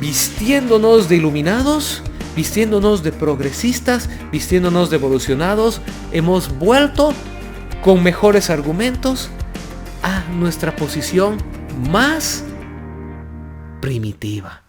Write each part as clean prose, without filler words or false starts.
vistiéndonos de iluminados, vistiéndonos de progresistas, vistiéndonos de evolucionados, hemos vuelto con mejores argumentos a nuestra posición más primitiva.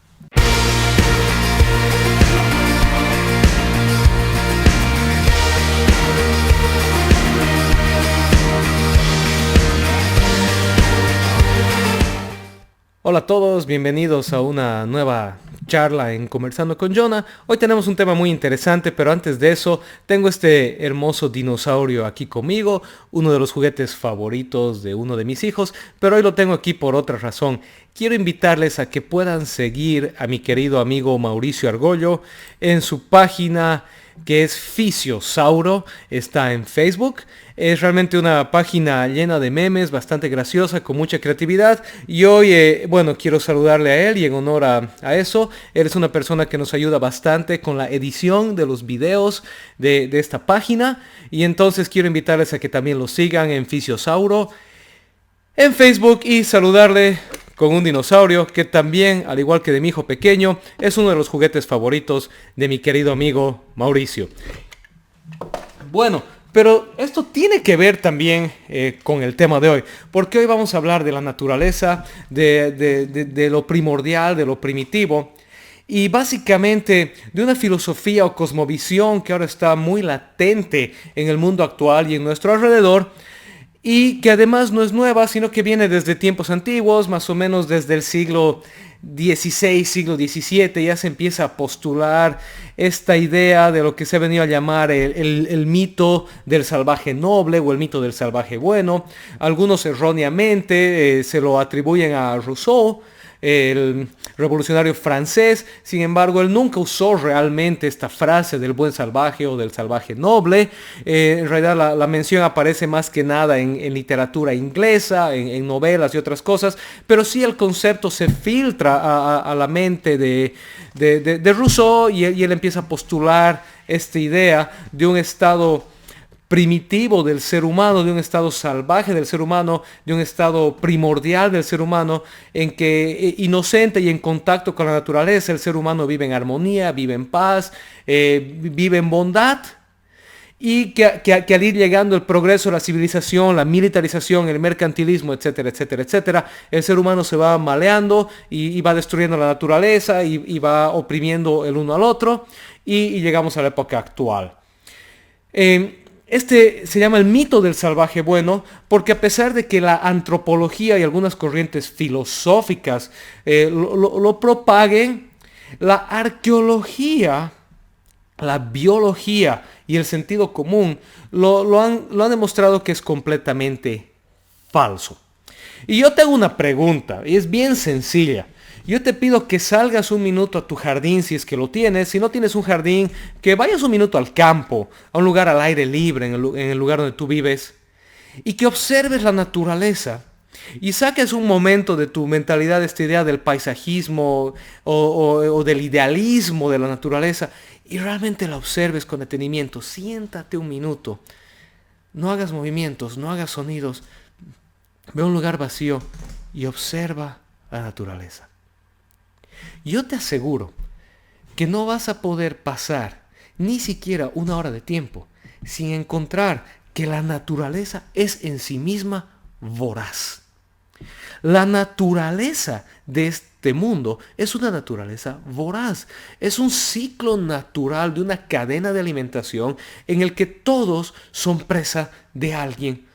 Hola a todos, bienvenidos a una nueva charla en Conversando con Jonah. Hoy tenemos un tema muy interesante, pero antes de eso tengo este hermoso dinosaurio aquí conmigo, uno de los juguetes favoritos de uno de mis hijos, pero hoy lo tengo aquí por otra razón. Quiero invitarles a que puedan seguir a mi querido amigo Mauricio Argollo en su página que es Fisiosauro, está en Facebook. Es realmente una página llena de memes, bastante graciosa, con mucha creatividad. Y hoy, quiero saludarle a él y en honor a eso, él es una persona que nos ayuda bastante con la edición de los videos de esta página. Y entonces quiero invitarles a que también lo sigan en Fisiosauro en Facebook y saludarle con un dinosaurio que también, al igual que de mi hijo pequeño, es uno de los juguetes favoritos de mi querido amigo Mauricio. Bueno, pero esto tiene que ver también con el tema de hoy, porque hoy vamos a hablar de la naturaleza, de lo primordial, de lo primitivo, y básicamente de una filosofía o cosmovisión que ahora está muy latente en el mundo actual y en nuestro alrededor, y que además no es nueva, sino que viene desde tiempos antiguos, más o menos desde el siglo XVI, siglo XVII, ya se empieza a postular esta idea de lo que se ha venido a llamar el mito del salvaje noble o el mito del salvaje bueno. Algunos erróneamente se lo atribuyen a Rousseau, el revolucionario francés. Sin embargo, él nunca usó realmente esta frase del buen salvaje o del salvaje noble. En realidad la mención aparece más que nada en literatura inglesa, en novelas y otras cosas, pero sí el concepto se filtra a la mente de Rousseau y él empieza a postular esta idea de un estado primitivo del ser humano, de un estado salvaje del ser humano, de un estado primordial del ser humano, en que inocente y en contacto con la naturaleza, el ser humano vive en armonía, vive en paz, vive en bondad, y que al ir llegando el progreso, la civilización, la militarización, el mercantilismo, etcétera, etcétera, etcétera, el ser humano se va maleando y va destruyendo la naturaleza y va oprimiendo el uno al otro, y llegamos a la época actual. Este se llama el mito del salvaje bueno porque a pesar de que la antropología y algunas corrientes filosóficas lo propaguen, la arqueología, la biología y el sentido común lo han demostrado que es completamente falso. Y yo te hago una pregunta, y es bien sencilla. Yo te pido que salgas un minuto a tu jardín si es que lo tienes. Si no tienes un jardín, que vayas un minuto al campo, a un lugar al aire libre, en el lugar donde tú vives, y que observes la naturaleza. Y saques un momento de tu mentalidad esta idea del paisajismo o del idealismo de la naturaleza y realmente la observes con detenimiento. Siéntate un minuto. No hagas movimientos, no hagas sonidos. Ve a un lugar vacío y observa la naturaleza. Yo te aseguro que no vas a poder pasar ni siquiera una hora de tiempo sin encontrar que la naturaleza es en sí misma voraz. La naturaleza de este mundo es una naturaleza voraz. Es un ciclo natural de una cadena de alimentación en el que todos son presa de alguien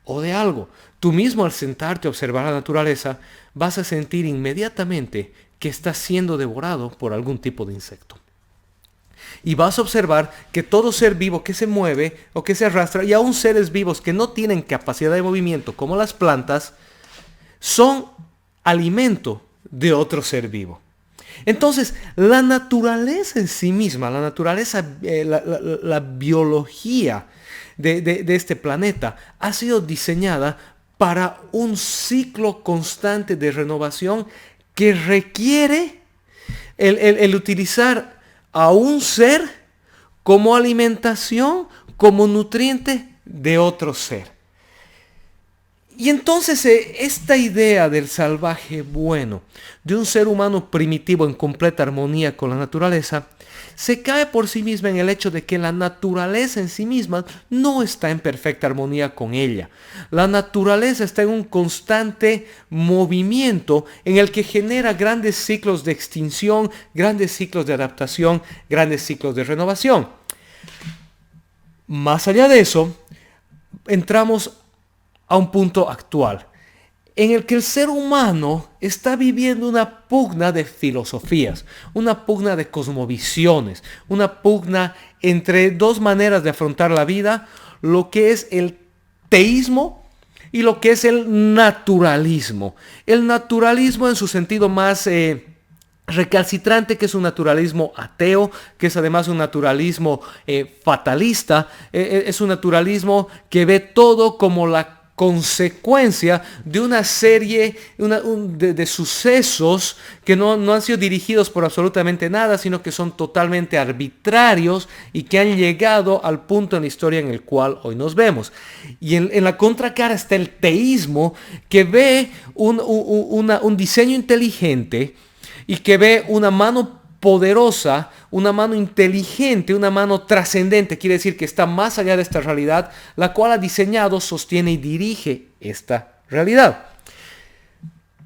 o de algo. Tú mismo al sentarte a observar la naturaleza vas a sentir inmediatamente que estás siendo devorado por algún tipo de insecto. Y vas a observar que todo ser vivo que se mueve o que se arrastra, y aún seres vivos que no tienen capacidad de movimiento como las plantas, son alimento de otro ser vivo. Entonces, la naturaleza en sí misma, la naturaleza, la biología de este planeta ha sido diseñada para un ciclo constante de renovación que requiere el utilizar a un ser como alimentación, como nutriente de otro ser. Y entonces esta idea del salvaje bueno, de un ser humano primitivo en completa armonía con la naturaleza, se cae por sí misma en el hecho de que la naturaleza en sí misma no está en perfecta armonía con ella. La naturaleza está en un constante movimiento en el que genera grandes ciclos de extinción, grandes ciclos de adaptación, grandes ciclos de renovación. Más allá de eso, entramos a un punto actual, en el que el ser humano está viviendo una pugna de filosofías, una pugna de cosmovisiones, una pugna entre dos maneras de afrontar la vida, lo que es el teísmo y lo que es el naturalismo. El naturalismo en su sentido más recalcitrante, que es un naturalismo ateo, que es además un naturalismo fatalista, es un naturalismo que ve todo como la consecuencia de una serie de sucesos que no han sido dirigidos por absolutamente nada, sino que son totalmente arbitrarios y que han llegado al punto en la historia en el cual hoy nos vemos. Y en la contracara está el teísmo, que ve un diseño inteligente y que ve una mano poderosa, una mano inteligente, una mano trascendente, quiere decir que está más allá de esta realidad, la cual ha diseñado, sostiene y dirige esta realidad.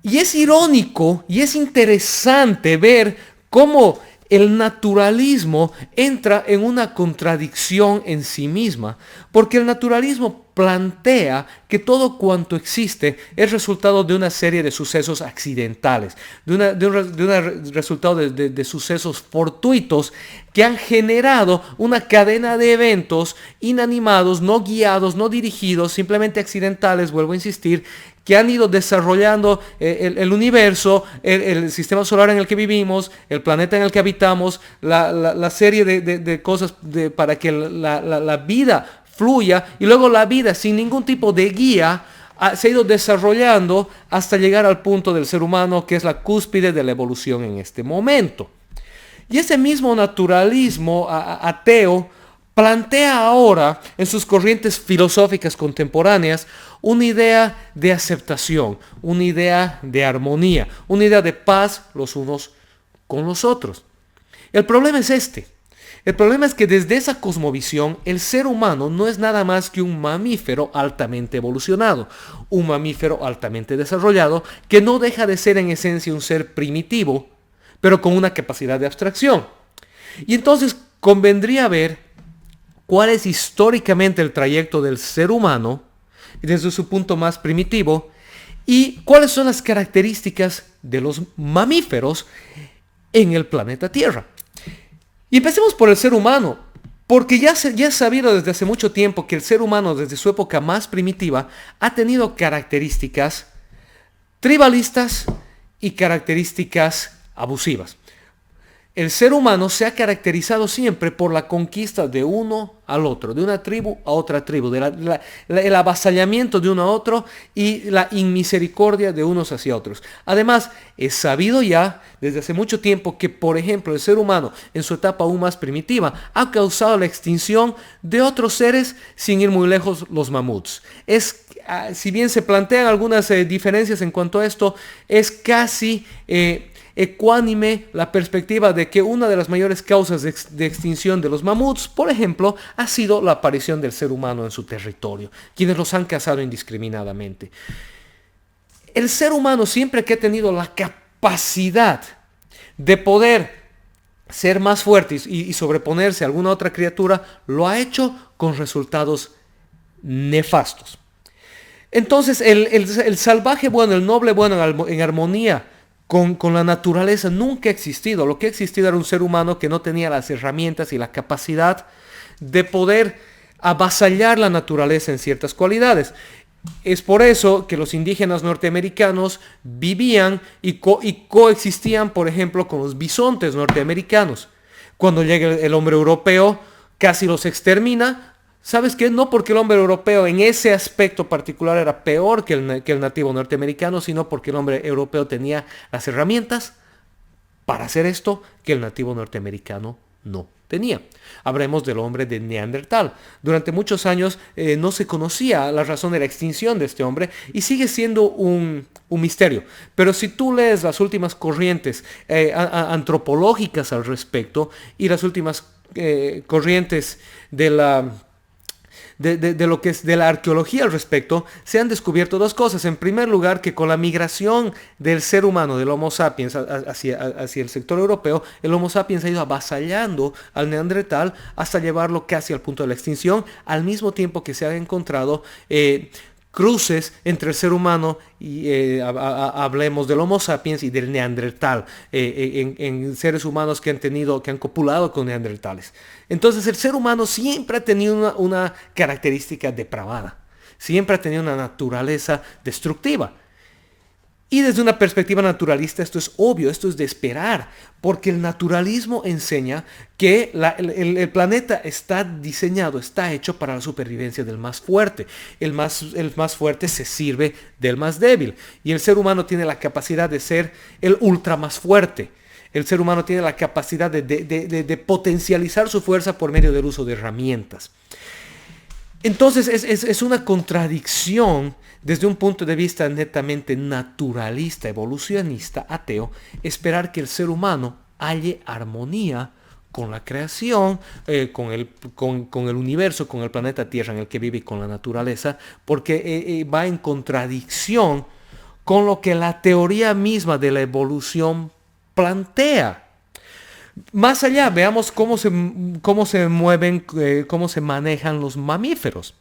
Y es irónico y es interesante ver cómo el naturalismo entra en una contradicción en sí misma, porque el naturalismo plantea que todo cuanto existe es resultado de una serie de sucesos accidentales, de un resultado de sucesos fortuitos que han generado una cadena de eventos inanimados, no guiados, no dirigidos, simplemente accidentales, vuelvo a insistir, que han ido desarrollando el universo, el sistema solar en el que vivimos, el planeta en el que habitamos, la serie de cosas para que la vida fluya, y luego la vida sin ningún tipo de guía se ha ido desarrollando hasta llegar al punto del ser humano, que es la cúspide de la evolución en este momento. Y ese mismo naturalismo ateo plantea ahora en sus corrientes filosóficas contemporáneas una idea de aceptación, una idea de armonía, una idea de paz los unos con los otros. El problema es este. El problema es que desde esa cosmovisión el ser humano no es nada más que un mamífero altamente evolucionado, un mamífero altamente desarrollado que no deja de ser en esencia un ser primitivo, pero con una capacidad de abstracción. Y entonces convendría ver cuál es históricamente el trayecto del ser humano desde su punto más primitivo y cuáles son las características de los mamíferos en el planeta Tierra. Y empecemos por el ser humano, porque ya es sabido desde hace mucho tiempo que el ser humano desde su época más primitiva ha tenido características tribalistas y características abusivas. El ser humano se ha caracterizado siempre por la conquista de uno al otro, de una tribu a otra tribu, el avasallamiento de uno a otro y la inmisericordia de unos hacia otros. Además, es sabido ya desde hace mucho tiempo que, por ejemplo, el ser humano en su etapa aún más primitiva ha causado la extinción de otros seres sin ir muy lejos, los mamuts. Si bien se plantean algunas diferencias en cuanto a esto, es casi ecuánime la perspectiva de que una de las mayores causas de extinción de los mamuts, por ejemplo, ha sido la aparición del ser humano en su territorio, quienes los han cazado indiscriminadamente. El ser humano, siempre que ha tenido la capacidad de poder ser más fuerte y sobreponerse a alguna otra criatura, lo ha hecho con resultados nefastos. Entonces, el salvaje bueno, el noble bueno en armonía con la naturaleza nunca ha existido. Lo que ha existido era un ser humano que no tenía las herramientas y la capacidad de poder avasallar la naturaleza en ciertas cualidades. Es por eso que los indígenas norteamericanos vivían y coexistían, por ejemplo, con los bisontes norteamericanos. Cuando llega el hombre europeo, casi los extermina. ¿Sabes qué? No porque el hombre europeo en ese aspecto particular era peor que el nativo norteamericano, sino porque el hombre europeo tenía las herramientas para hacer esto que el nativo norteamericano no tenía. Hablemos del hombre de Neandertal. Durante muchos años no se conocía la razón de la extinción de este hombre y sigue siendo un misterio. Pero si tú lees las últimas corrientes antropológicas al respecto y las últimas corrientes de lo que es de la arqueología al respecto, se han descubierto dos cosas. En primer lugar, que con la migración del ser humano, del Homo sapiens, hacia el sector europeo, el Homo sapiens ha ido avasallando al Neandertal hasta llevarlo casi al punto de la extinción, al mismo tiempo que se han encontrado cruces entre el ser humano y hablemos del Homo sapiens y del Neandertal en seres humanos que han copulado con neandertales. Entonces el ser humano siempre ha tenido una característica depravada, siempre ha tenido una naturaleza destructiva. Y desde una perspectiva naturalista esto es obvio, esto es de esperar, porque el naturalismo enseña que el planeta está diseñado, está hecho para la supervivencia del más fuerte. El más fuerte se sirve del más débil y el ser humano tiene la capacidad de ser el ultra más fuerte. El ser humano tiene la capacidad de potencializar su fuerza por medio del uso de herramientas. Entonces es una contradicción desde un punto de vista netamente naturalista, evolucionista, ateo, esperar que el ser humano halle armonía con la creación, con el universo, con el planeta Tierra en el que vive y con la naturaleza, porque va en contradicción con lo que la teoría misma de la evolución plantea. Más allá, veamos cómo se mueven, cómo se manejan los mamíferos.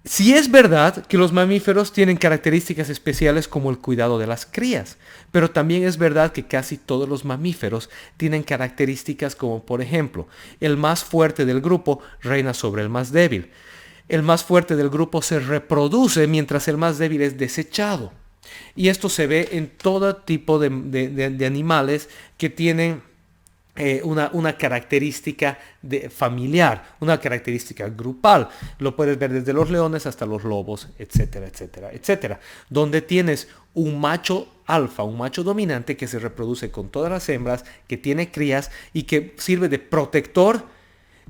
Si es verdad que los mamíferos tienen características especiales como el cuidado de las crías, pero también es verdad que casi todos los mamíferos tienen características como, por ejemplo, el más fuerte del grupo reina sobre el más débil. El más fuerte del grupo se reproduce mientras el más débil es desechado. Y esto se ve en todo tipo de animales que tienen una característica familiar, una característica grupal. Lo puedes ver desde los leones hasta los lobos, etcétera, etcétera, etcétera. Donde tienes un macho alfa, un macho dominante que se reproduce con todas las hembras, que tiene crías y que sirve de protector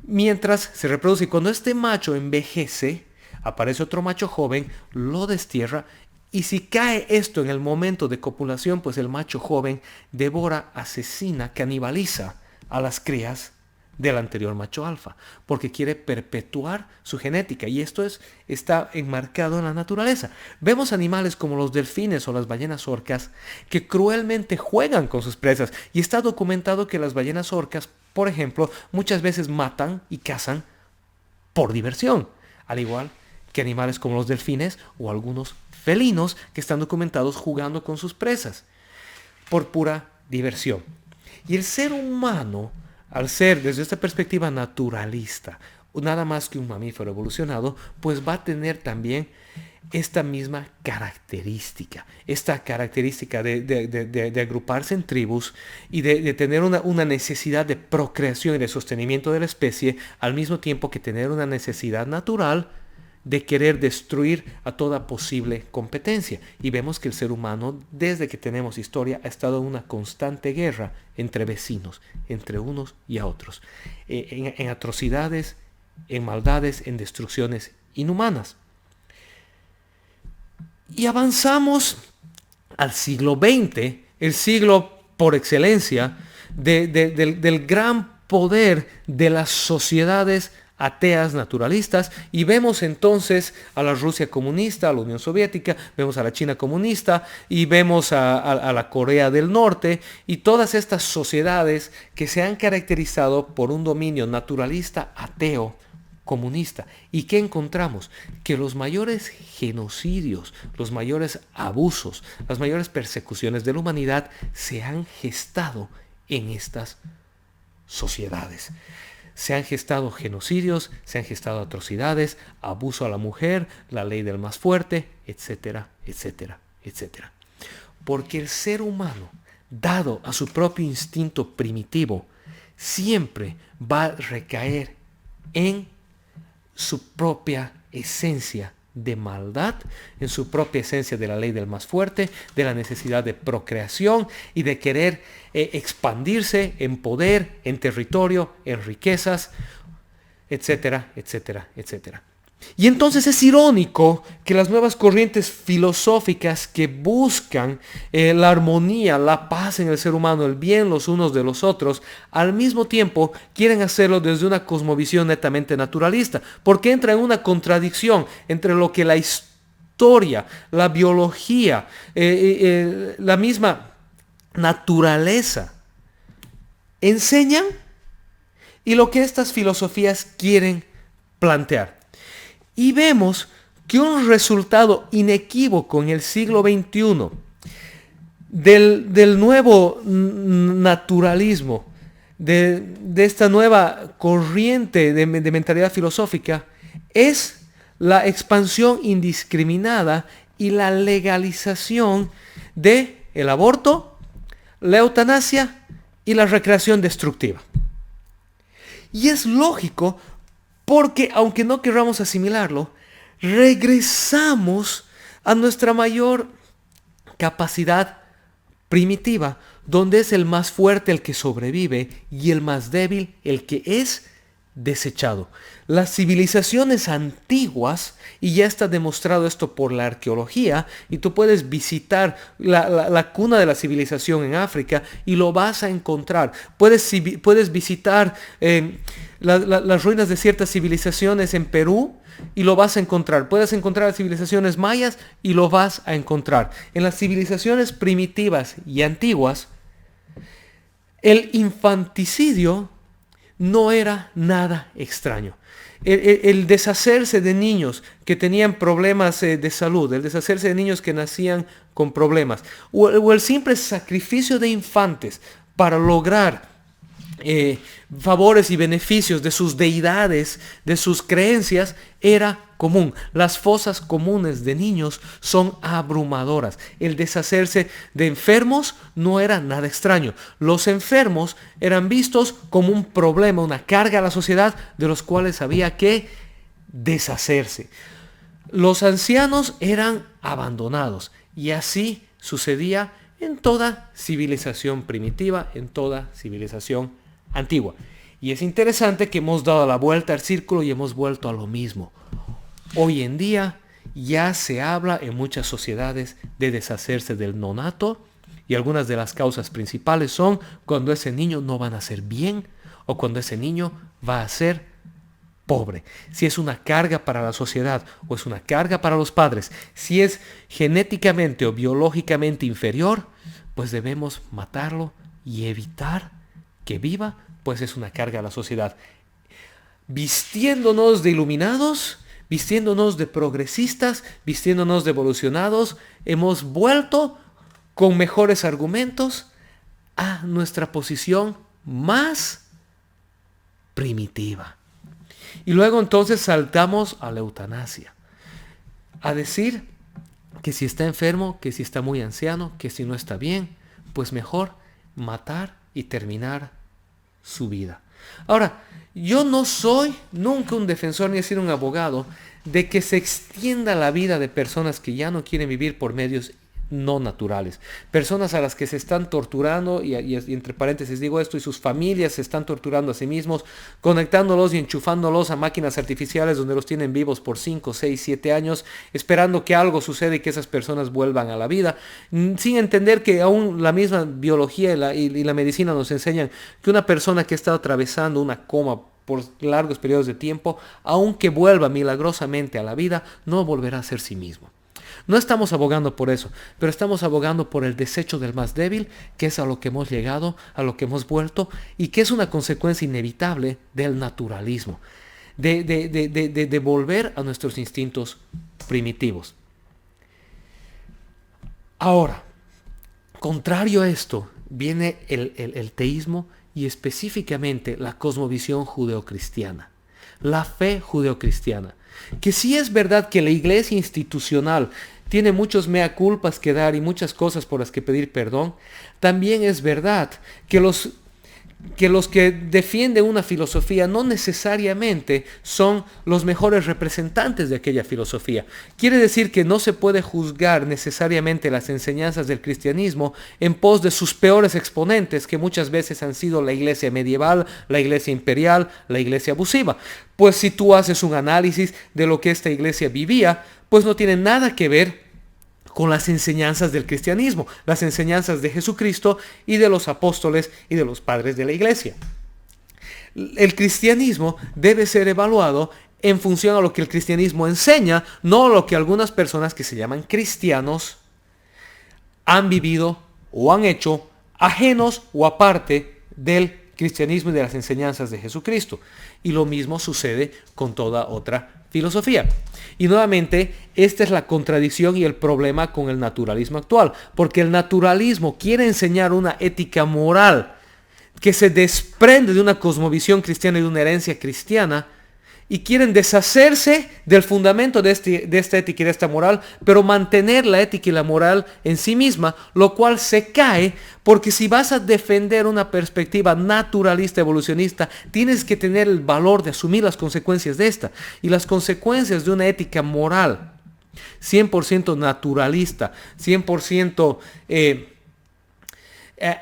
mientras se reproduce. Y cuando este macho envejece, aparece otro macho joven, lo destierra. Y si cae esto en el momento de copulación, pues el macho joven devora, asesina, canibaliza a las crías del anterior macho alfa, porque quiere perpetuar su genética. Y esto está enmarcado en la naturaleza. Vemos animales como los delfines o las ballenas orcas que cruelmente juegan con sus presas. Y está documentado que las ballenas orcas, por ejemplo, muchas veces matan y cazan por diversión. Al igual que animales como los delfines o algunos felinos que están documentados jugando con sus presas por pura diversión. Y el ser humano, al ser desde esta perspectiva naturalista nada más que un mamífero evolucionado, pues va a tener también esta misma característica, esta característica de agruparse en tribus y de tener una necesidad de procreación y de sostenimiento de la especie, al mismo tiempo que tener una necesidad natural de querer destruir a toda posible competencia. Y vemos que el ser humano, desde que tenemos historia, ha estado en una constante guerra entre vecinos, entre unos y a otros, en atrocidades, en maldades, en destrucciones inhumanas. Y avanzamos al siglo XX, el siglo por excelencia del gran poder de las sociedades ateas naturalistas, y vemos entonces a la Rusia comunista, a la Unión Soviética, vemos a la China comunista y vemos a la Corea del Norte y todas estas sociedades que se han caracterizado por un dominio naturalista, ateo, comunista. ¿Y qué encontramos? Que los mayores genocidios, los mayores abusos, las mayores persecuciones de la humanidad se han gestado en estas sociedades. Se han gestado genocidios, se han gestado atrocidades, abuso a la mujer, la ley del más fuerte, etcétera, etcétera, etcétera. Porque el ser humano, dado a su propio instinto primitivo, siempre va a recaer en su propia esencia de maldad, en su propia esencia de la ley del más fuerte, de la necesidad de procreación y de querer expandirse en poder, en territorio, en riquezas, etcétera, etcétera, etcétera. Y entonces es irónico que las nuevas corrientes filosóficas que buscan la armonía, la paz en el ser humano, el bien los unos de los otros, al mismo tiempo quieren hacerlo desde una cosmovisión netamente naturalista, porque entra en una contradicción entre lo que la historia, la biología, la misma naturaleza enseñan y lo que estas filosofías quieren plantear. Y vemos que un resultado inequívoco en el siglo XXI del nuevo naturalismo, de esta nueva corriente de mentalidad filosófica, es la expansión indiscriminada y la legalización del aborto, la eutanasia y la recreación destructiva. Y es lógico porque, aunque no queramos asimilarlo, regresamos a nuestra mayor capacidad primitiva, donde es el más fuerte el que sobrevive y el más débil el que es desechado. Las civilizaciones antiguas, y ya está demostrado esto por la arqueología, y tú puedes visitar la cuna de la civilización en África y lo vas a encontrar. Puedes visitar las ruinas de ciertas civilizaciones en Perú y lo vas a encontrar. Puedes encontrar las civilizaciones mayas y lo vas a encontrar. En las civilizaciones primitivas y antiguas, el infanticidio no era nada extraño. El deshacerse de niños que tenían problemas de salud, el deshacerse de niños que nacían con problemas, o el simple sacrificio de infantes para lograr favores y beneficios de sus deidades, de sus creencias, era común. Las fosas comunes de niños son abrumadoras. El deshacerse de enfermos no era nada extraño. Los enfermos eran vistos como un problema, una carga a la sociedad de los cuales había que deshacerse. Los ancianos eran abandonados y así sucedía en toda civilización primitiva, en toda civilización antigua. Y es interesante que hemos dado la vuelta al círculo y hemos vuelto a lo mismo. Hoy en día ya se habla en muchas sociedades de deshacerse del nonato, y algunas de las causas principales son cuando ese niño no va a nacer bien o cuando ese niño va a ser pobre. Si es una carga para la sociedad o es una carga para los padres, si es genéticamente o biológicamente inferior, pues debemos matarlo y evitar que viva, pues es una carga a la sociedad. Vistiéndonos de iluminados, vistiéndonos de progresistas, vistiéndonos de evolucionados, hemos vuelto con mejores argumentos a nuestra posición más primitiva. Y luego entonces saltamos a la eutanasia, a decir que si está enfermo, que si está muy anciano, que si no está bien, pues mejor matar y terminar su vida. Ahora, yo no soy nunca un defensor ni he sido un abogado de que se extienda la vida de personas que ya no quieren vivir por medios no naturales. Personas a las que se están torturando, y entre paréntesis digo esto, y sus familias se están torturando a sí mismos, conectándolos y enchufándolos a máquinas artificiales donde los tienen vivos por 5, 6, 7 años, esperando que algo suceda y que esas personas vuelvan a la vida, sin entender que aún la misma biología y la medicina nos enseñan que una persona que ha estado atravesando una coma por largos periodos de tiempo, aunque vuelva milagrosamente a la vida, no volverá a ser sí mismo. No estamos abogando por eso, pero estamos abogando por el desecho del más débil, que es a lo que hemos llegado, a lo que hemos vuelto, y que es una consecuencia inevitable del naturalismo, de volver a nuestros instintos primitivos. Ahora, contrario a esto, viene el teísmo y específicamente la cosmovisión judeocristiana, la fe judeocristiana. Que sí es verdad que la iglesia institucional tiene muchos mea culpas que dar y muchas cosas por las que pedir perdón, también es verdad que que los que defienden una filosofía no necesariamente son los mejores representantes de aquella filosofía. Quiere decir que no se puede juzgar necesariamente las enseñanzas del cristianismo en pos de sus peores exponentes, que muchas veces han sido la iglesia medieval, la iglesia imperial, la iglesia abusiva. Pues si tú haces un análisis de lo que esta iglesia vivía, pues no tiene nada que ver con las enseñanzas del cristianismo, las enseñanzas de Jesucristo y de los apóstoles y de los padres de la iglesia. El cristianismo debe ser evaluado en función a lo que el cristianismo enseña, no a lo que algunas personas que se llaman cristianos han vivido o han hecho ajenos o aparte del cristianismo y de las enseñanzas de Jesucristo. Y lo mismo sucede con toda otra filosofía. Y nuevamente, esta es la contradicción y el problema con el naturalismo actual, porque el naturalismo quiere enseñar una ética moral que se desprende de una cosmovisión cristiana y de una herencia cristiana, y quieren deshacerse del fundamento de esta ética y de esta moral, pero mantener la ética y la moral en sí misma, lo cual se cae porque si vas a defender una perspectiva naturalista, evolucionista, tienes que tener el valor de asumir las consecuencias de esta. Y las consecuencias de una ética moral 100% naturalista, 100%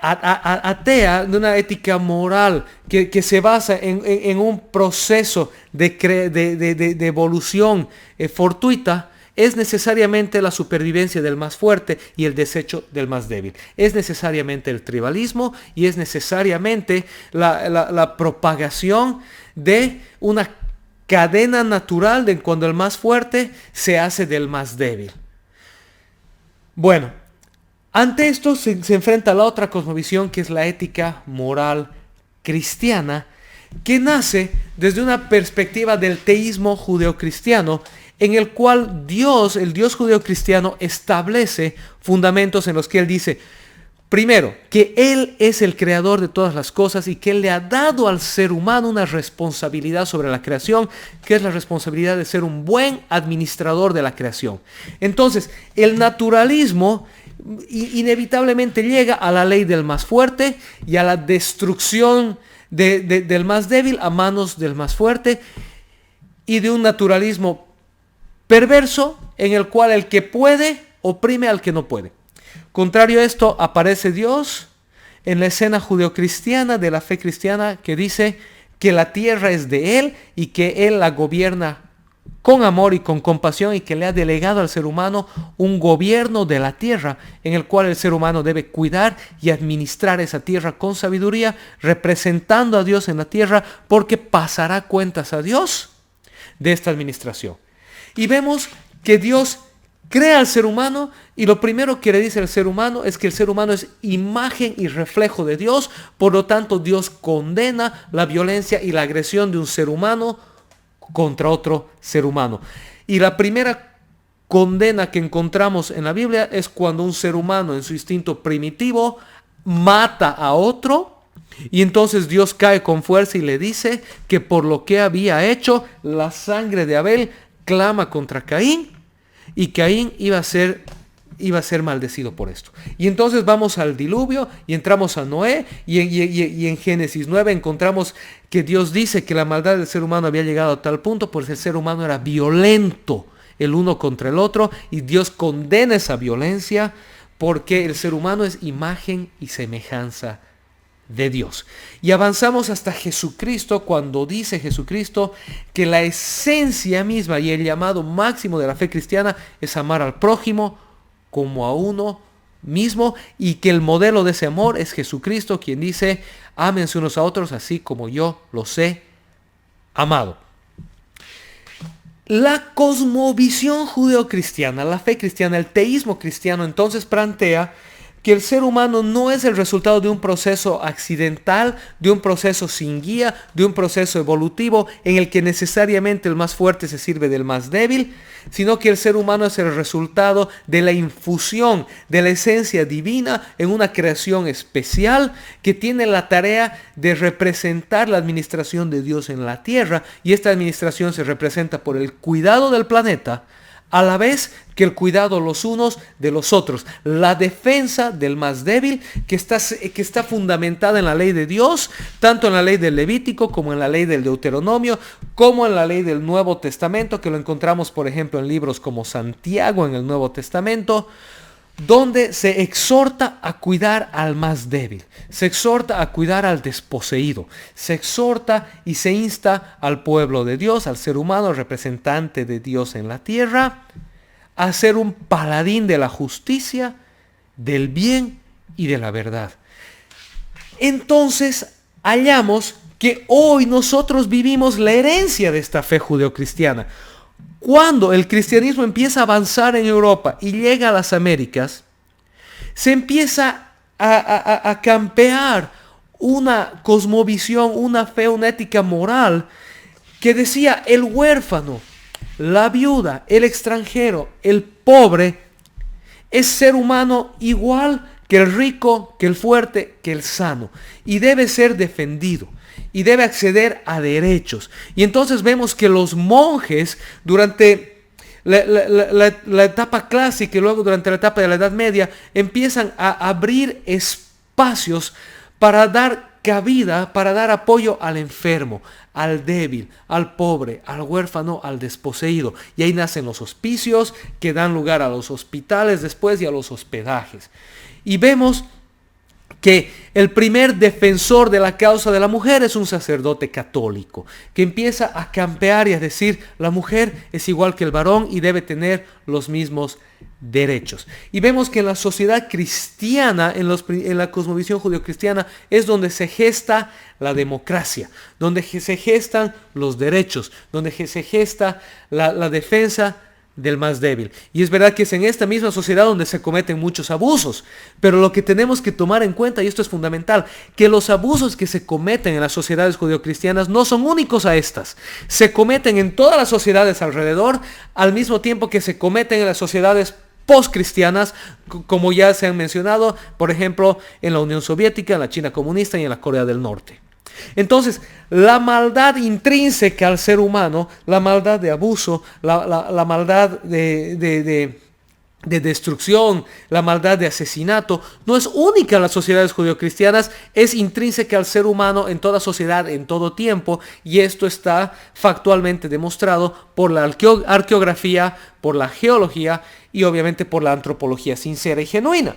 atea, de una ética moral que se basa en un proceso de evolución fortuita, es necesariamente la supervivencia del más fuerte y el desecho del más débil. Es necesariamente el tribalismo y es necesariamente la propagación de una cadena natural de cuando el más fuerte se hace del más débil. Bueno, ante esto se enfrenta la otra cosmovisión, que es la ética moral cristiana, que nace desde una perspectiva del teísmo judeocristiano, en el cual Dios, el Dios judeocristiano, establece fundamentos en los que Él dice, primero, que Él es el creador de todas las cosas y que Él le ha dado al ser humano una responsabilidad sobre la creación, que es la responsabilidad de ser un buen administrador de la creación. Entonces, el naturalismo inevitablemente llega a la ley del más fuerte y a la destrucción del más débil a manos del más fuerte, y de un naturalismo perverso en el cual el que puede oprime al que no puede. Contrario a esto, aparece Dios en la escena judeocristiana de la fe cristiana, que dice que la tierra es de Él y que Él la gobierna con amor y con compasión, y que le ha delegado al ser humano un gobierno de la tierra en el cual el ser humano debe cuidar y administrar esa tierra con sabiduría, representando a Dios en la tierra, porque pasará cuentas a Dios de esta administración. Y vemos que Dios crea al ser humano, y lo primero que le dice al ser humano es que el ser humano es imagen y reflejo de Dios. Por lo tanto, Dios condena la violencia y la agresión de un ser humano contra otro ser humano. Y la primera condena que encontramos en la Biblia es cuando un ser humano, en su instinto primitivo, mata a otro, y entonces Dios cae con fuerza y le dice que por lo que había hecho, la sangre de Abel clama contra Caín, y Caín iba a ser maldecido por esto. Y entonces vamos al diluvio y entramos a Noé, y en Génesis 9 encontramos que Dios dice que la maldad del ser humano había llegado a tal punto porque el ser humano era violento el uno contra el otro, y Dios condena esa violencia porque el ser humano es imagen y semejanza de Dios. Y avanzamos hasta Jesucristo, cuando dice Jesucristo que la esencia misma y el llamado máximo de la fe cristiana es amar al prójimo como a uno mismo, y que el modelo de ese amor es Jesucristo, quien dice, ámense unos a otros así como yo los he amado. La cosmovisión judeocristiana, la fe cristiana, el teísmo cristiano, entonces plantea que el ser humano no es el resultado de un proceso accidental, de un proceso sin guía, de un proceso evolutivo en el que necesariamente el más fuerte se sirve del más débil, sino que el ser humano es el resultado de la infusión de la esencia divina en una creación especial que tiene la tarea de representar la administración de Dios en la tierra, y esta administración se representa por el cuidado del planeta, a la vez que el cuidado los unos de los otros. La defensa del más débil que está fundamentada en la ley de Dios, tanto en la ley del Levítico como en la ley del Deuteronomio, como en la ley del Nuevo Testamento, que lo encontramos, por ejemplo, en libros como Santiago en el Nuevo Testamento, donde se exhorta a cuidar al más débil, se exhorta a cuidar al desposeído, se exhorta y se insta al pueblo de Dios, al ser humano, representante de Dios en la tierra, a ser un paladín de la justicia, del bien y de la verdad. Entonces hallamos que hoy nosotros vivimos la herencia de esta fe judeocristiana. Cuando el cristianismo empieza a avanzar en Europa y llega a las Américas, se empieza a campear una cosmovisión, una fe, una ética moral que decía el huérfano, la viuda, el extranjero, el pobre, es ser humano igual que el rico, que el fuerte, que el sano, y debe ser defendido. Y debe acceder a derechos. Y entonces vemos que los monjes durante la etapa clásica y luego durante la etapa de la Edad Media empiezan a abrir espacios para dar cabida, para dar apoyo al enfermo, al débil, al pobre, al huérfano, al desposeído. Y ahí nacen los hospicios que dan lugar a los hospitales después y a los hospedajes. Y vemos que el primer defensor de la causa de la mujer es un sacerdote católico, que empieza a campear y a decir, la mujer es igual que el varón y debe tener los mismos derechos. Y vemos que en la sociedad cristiana, en la cosmovisión judeocristiana, es donde se gesta la democracia, donde se gestan los derechos, donde se gesta la defensa del más débil. Y es verdad que es en esta misma sociedad donde se cometen muchos abusos, pero lo que tenemos que tomar en cuenta, y esto es fundamental, que los abusos que se cometen en las sociedades judeocristianas no son únicos a estas, se cometen en todas las sociedades alrededor, al mismo tiempo que se cometen en las sociedades postcristianas, como ya se han mencionado, por ejemplo, en la Unión Soviética, en la China comunista y en la Corea del Norte. Entonces, la maldad intrínseca al ser humano, la maldad de abuso, la maldad de destrucción, la maldad de asesinato, no es única en las sociedades judeocristianas, es intrínseca al ser humano en toda sociedad, en todo tiempo, y esto está factualmente demostrado por la arqueografía, por la geología y obviamente por la antropología sincera y genuina.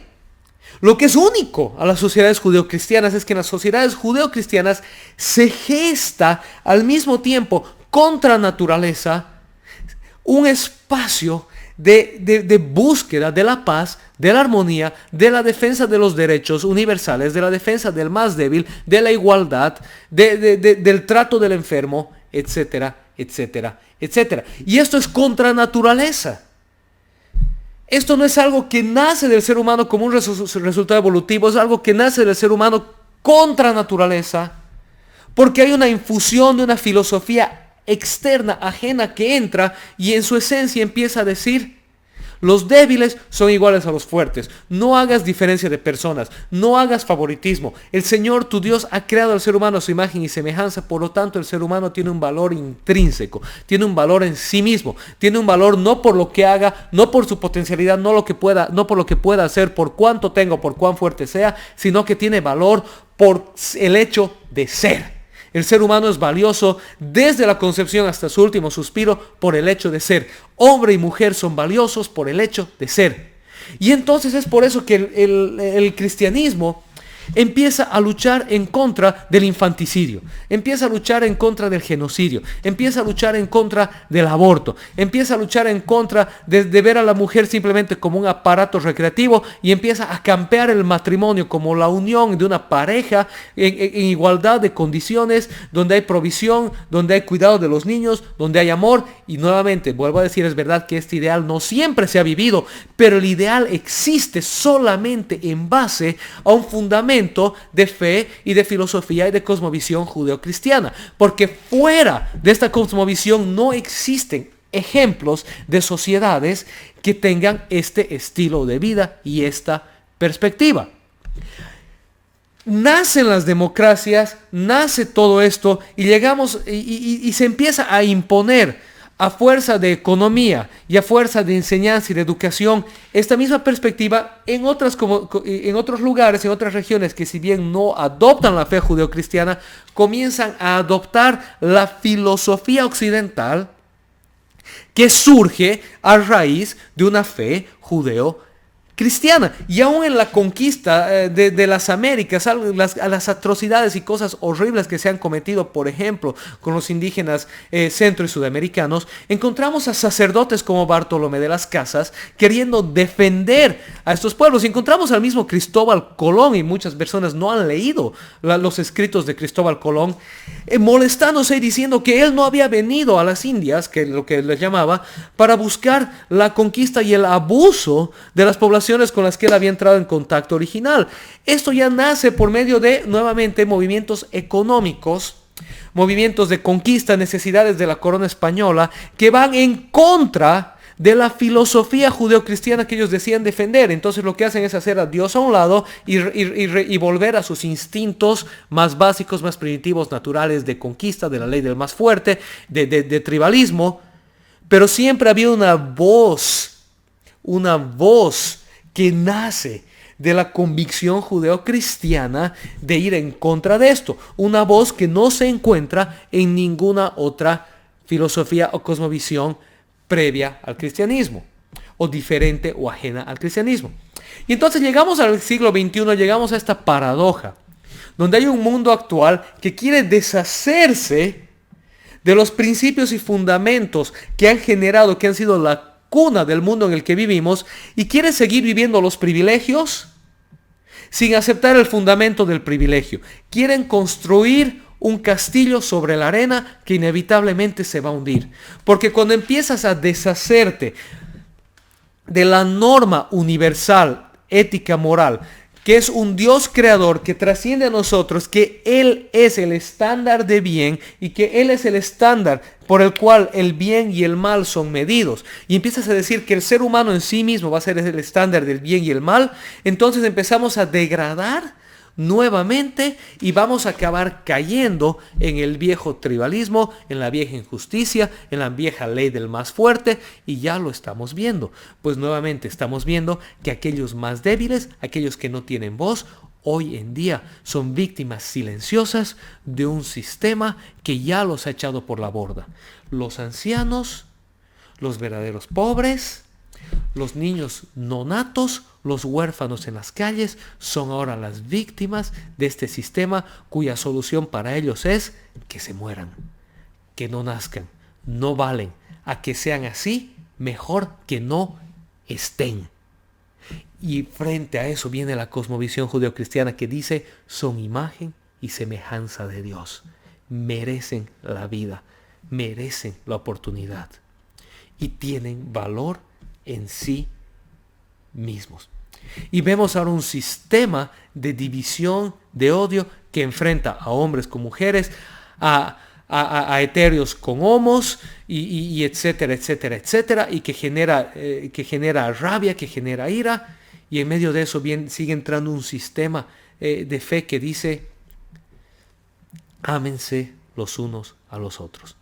Lo que es único a las sociedades judeocristianas es que en las sociedades judeocristianas se gesta al mismo tiempo contra naturaleza un espacio de búsqueda de la paz, de la armonía, de la defensa de los derechos universales, de la defensa del más débil, de la igualdad, del trato del enfermo, etcétera, etcétera, etcétera. Y esto es contra naturaleza. Esto no es algo que nace del ser humano como un resultado evolutivo, es algo que nace del ser humano contra naturaleza, porque hay una infusión de una filosofía externa, ajena, que entra y en su esencia empieza a decir, los débiles son iguales a los fuertes, no hagas diferencia de personas, no hagas favoritismo. El Señor tu Dios ha creado al ser humano a su imagen y semejanza, por lo tanto el ser humano tiene un valor intrínseco, tiene un valor en sí mismo, tiene un valor no por lo que haga, no por su potencialidad, no por lo que pueda hacer, por cuánto tenga, por cuán fuerte sea, sino que tiene valor por el hecho de ser. El ser humano es valioso desde la concepción hasta su último suspiro por el hecho de ser. Hombre y mujer son valiosos por el hecho de ser. Y entonces es por eso que el cristianismo empieza a luchar en contra del infanticidio, empieza a luchar en contra del genocidio, empieza a luchar en contra del aborto, empieza a luchar en contra de ver a la mujer simplemente como un aparato recreativo y empieza a campear el matrimonio como la unión de una pareja en igualdad de condiciones, donde hay provisión, donde hay cuidado de los niños, donde hay amor. Y nuevamente, vuelvo a decir, es verdad que este ideal no siempre se ha vivido, pero el ideal existe solamente en base a un fundamento de fe y de filosofía y de cosmovisión judeocristiana, porque fuera de esta cosmovisión no existen ejemplos de sociedades que tengan este estilo de vida y esta perspectiva. Nacen las democracias, nace todo esto y llegamos y se empieza a imponer a fuerza de economía y a fuerza de enseñanza y de educación, esta misma perspectiva en otros lugares, en otras regiones que si bien no adoptan la fe judeocristiana, comienzan a adoptar la filosofía occidental que surge a raíz de una fe judeo-cristiana. Y aún en la conquista de las Américas, a las atrocidades y cosas horribles que se han cometido, por ejemplo, con los indígenas centro y sudamericanos, encontramos a sacerdotes como Bartolomé de las Casas queriendo defender a estos pueblos. Y encontramos al mismo Cristóbal Colón, y muchas personas no han leído los escritos de Cristóbal Colón, molestándose y diciendo que él no había venido a las Indias, que es lo que les llamaba, para buscar la conquista y el abuso de las poblaciones con las que él había entrado en contacto original. Esto ya nace por medio de, nuevamente, movimientos económicos, movimientos de conquista, necesidades de la corona española, que van en contra de la filosofía judeocristiana que ellos decían defender. Entonces lo que hacen es hacer a Dios a un lado y volver a sus instintos más básicos, más primitivos, naturales, de conquista, de la ley del más fuerte, de tribalismo. Pero siempre había una voz que nace de la convicción judeocristiana de ir en contra de esto. Una voz que no se encuentra en ninguna otra filosofía o cosmovisión previa al cristianismo, o diferente o ajena al cristianismo. Y entonces llegamos al siglo XXI, llegamos a esta paradoja, donde hay un mundo actual que quiere deshacerse de los principios y fundamentos que han generado, que han sido la cuna del mundo en el que vivimos, y quiere seguir viviendo los privilegios sin aceptar el fundamento del privilegio. Quieren construir un castillo sobre la arena que inevitablemente se va a hundir. Porque cuando empiezas a deshacerte de la norma universal, ética, moral, que es un Dios creador que trasciende a nosotros, que Él es el estándar de bien y que Él es el estándar por el cual el bien y el mal son medidos, y empiezas a decir que el ser humano en sí mismo va a ser el estándar del bien y el mal, entonces empezamos a degradar nuevamente y vamos a acabar cayendo en el viejo tribalismo, en la vieja injusticia, en la vieja ley del más fuerte, y ya lo estamos viendo. Pues nuevamente estamos viendo que aquellos más débiles, aquellos que no tienen voz, hoy en día son víctimas silenciosas de un sistema que ya los ha echado por la borda. Los ancianos, los verdaderos pobres, los niños nonatos, los huérfanos en las calles son ahora las víctimas de este sistema cuya solución para ellos es que se mueran, que no nazcan, no valen. A que sean así, mejor que no estén. Y frente a eso viene la cosmovisión judeocristiana que dice: son imagen y semejanza de Dios. Merecen la vida, merecen la oportunidad y tienen valor en sí mismos. Y vemos ahora un sistema de división, de odio, que enfrenta a hombres con mujeres, a etéreos con homos, y etcétera, etcétera, etcétera, y que genera rabia, que genera ira. Y en medio de eso sigue entrando un sistema de fe que dice: ámense los unos a los otros.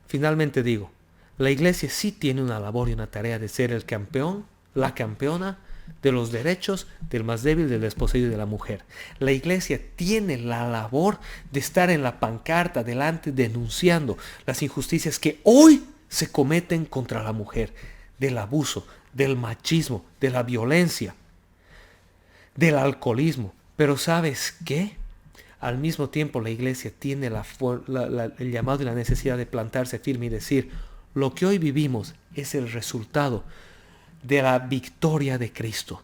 Finalmente digo, la iglesia sí tiene una labor y una tarea de ser el campeón, la campeona de los derechos del más débil, del desposeído y de la mujer. La iglesia tiene la labor de estar en la pancarta delante denunciando las injusticias que hoy se cometen contra la mujer, del abuso, del machismo, de la violencia, del alcoholismo. Pero ¿sabes qué? Al mismo tiempo la iglesia tiene el llamado y la necesidad de plantarse firme y decir: lo que hoy vivimos es el resultado de la victoria de Cristo,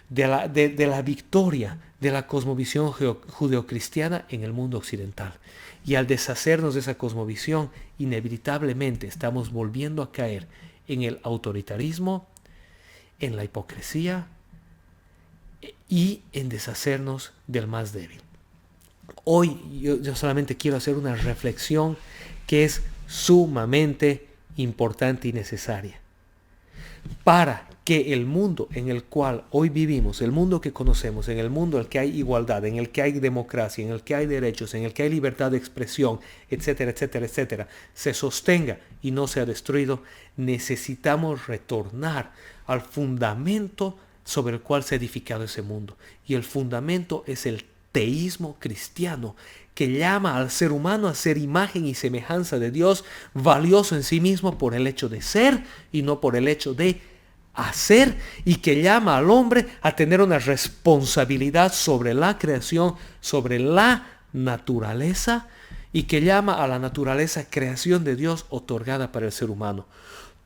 de la victoria de la cosmovisión judeocristiana en el mundo occidental. Y al deshacernos de esa cosmovisión, inevitablemente estamos volviendo a caer en el autoritarismo, en la hipocresía y en deshacernos del más débil. Hoy yo solamente quiero hacer una reflexión que es sumamente importante y necesaria. Para que el mundo en el cual hoy vivimos, el mundo que conocemos, en el mundo en el que hay igualdad, en el que hay democracia, en el que hay derechos, en el que hay libertad de expresión, etcétera, etcétera, etcétera, se sostenga y no sea destruido, necesitamos retornar al fundamento sobre el cual se ha edificado ese mundo. Y el fundamento es el teísmo cristiano, que llama al ser humano a ser imagen y semejanza de Dios, valioso en sí mismo por el hecho de ser y no por el hecho de hacer, y que llama al hombre a tener una responsabilidad sobre la creación, sobre la naturaleza, y que llama a la naturaleza creación de Dios otorgada para el ser humano.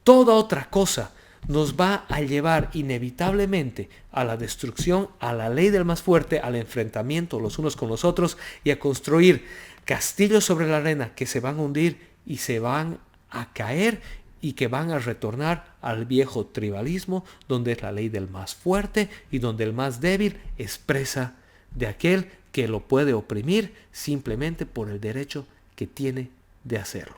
Toda otra cosa nos va a llevar inevitablemente a la destrucción, a la ley del más fuerte, al enfrentamiento los unos con los otros y a construir castillos sobre la arena que se van a hundir y se van a caer, y que van a retornar al viejo tribalismo, donde es la ley del más fuerte y donde el más débil es presa de aquel que lo puede oprimir simplemente por el derecho que tiene de hacerlo.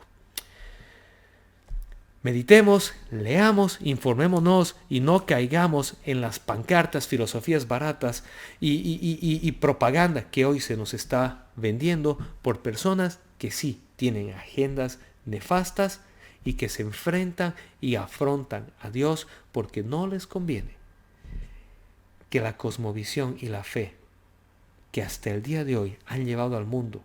Meditemos, leamos, informémonos y no caigamos en las pancartas, filosofías baratas y propaganda que hoy se nos está vendiendo por personas que sí tienen agendas nefastas y que se enfrentan y afrontan a Dios porque no les conviene que la cosmovisión y la fe que hasta el día de hoy han llevado al mundo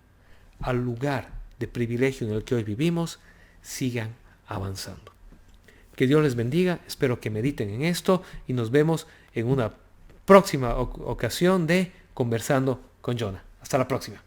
al lugar de privilegio en el que hoy vivimos sigan avanzando. Que Dios les bendiga, espero que mediten en esto y nos vemos en una próxima ocasión de Conversando con Jonah. Hasta la próxima.